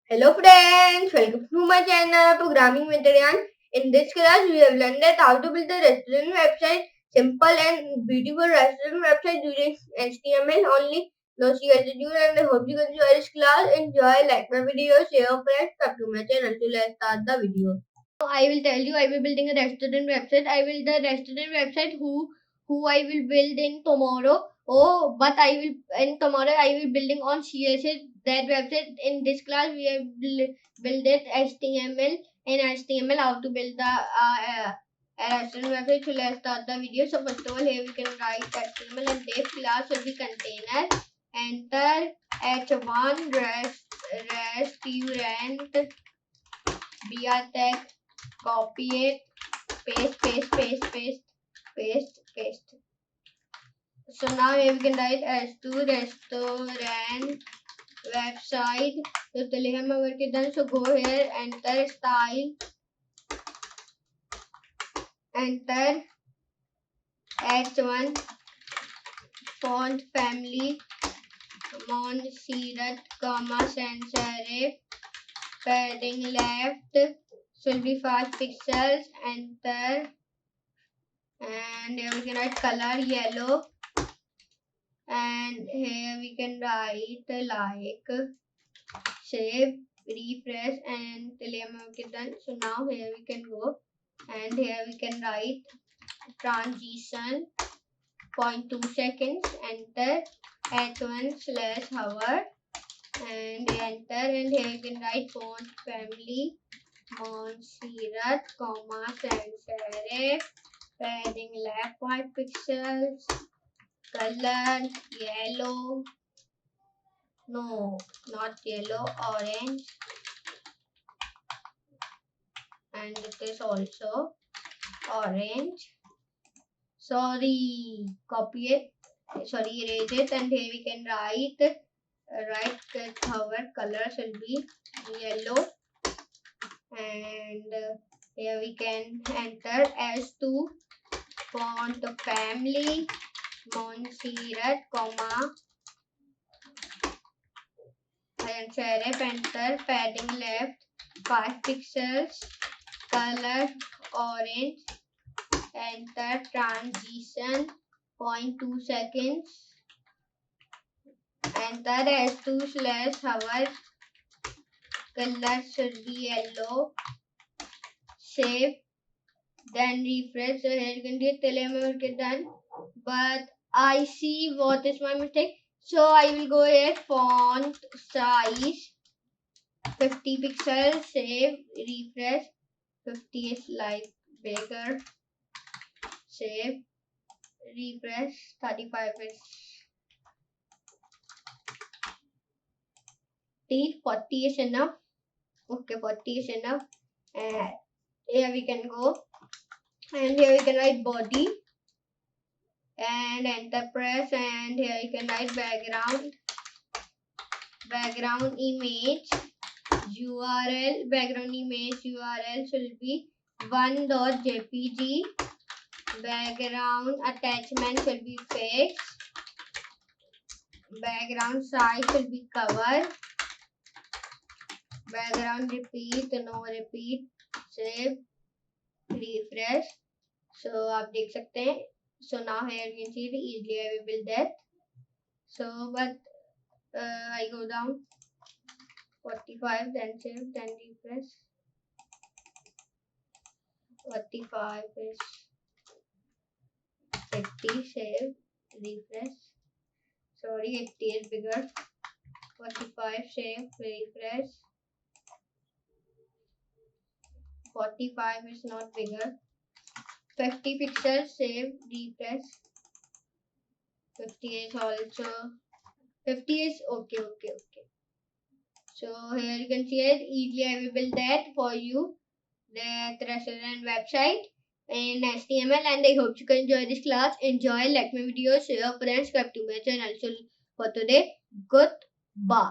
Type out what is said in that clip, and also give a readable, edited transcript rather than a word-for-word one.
Hello friends, welcome to my channel Programming with Ryan. In this class, we have learned that how to build a restaurant website, simple and beautiful restaurant website using HTML only. No CSS, and I hope you enjoy this class. Enjoy, like my video, share, friends, subscribe to my channel. So let's start the video. I will tell you I will building a restaurant website. I will the restaurant website who I will build in tomorrow. Oh, but I will in tomorrow I will building on CSS that website. In this class we have build it HTML and HTML how to build the restaurant website. So let's start the video. So first of all here we can write HTML and this class will be container. Enter h1 restaurant br copy it, paste. So now here we can write S2 restaurant website. तो चलिए हम अगर के done, so go here, enter style, enter H1 font family, Montserrat, sans serif, padding left should be 5 pixels, enter, and here we can write color yellow, and here we can write like save, refresh, and till done. So now here we can go, and here we can write transition 0.2 seconds, enter h1/hover and enter, and here you can write font family Montserrat, sans serif, padding left 5 pixels, color yellow, no, not yellow, orange, and it is also orange. Sorry, copy it, sorry, erase it, and here we can write hover color should be yellow, and here we can enter S2 font family Montserrat, and serif, enter padding left 5 pixels, color orange, enter transition 0.2 seconds, enter S2/hover, color should be yellow, save, then refresh. So here you can get till done, but I see what is my mistake. So I will go here, font size 50 pixels, save, refresh. 50 is like bigger, save, refresh. 35 is 40 is enough. Okay, 40 is enough. And here we can go, and here we can write body and enter press, and here you can write background image URL, background image URL should be 1.jpg, background attachment should be face, background size should be cover, background repeat, no repeat, save, refresh. So आप देख सकते हैं. So now here you can see it easily I will build that. So but I go down 45, then save, then refresh. 45 is 50, save, refresh. Sorry, 80 is bigger. 45, save, refresh. 45 is not bigger. 50 pixels, save, refresh. 50 is also 50 is okay. So here you can see it easily I will build that for you, the restaurant website in HTML, and I hope you can enjoy this class. Enjoy, like my video, share, friends, subscribe to my channel. So for today, goodbye.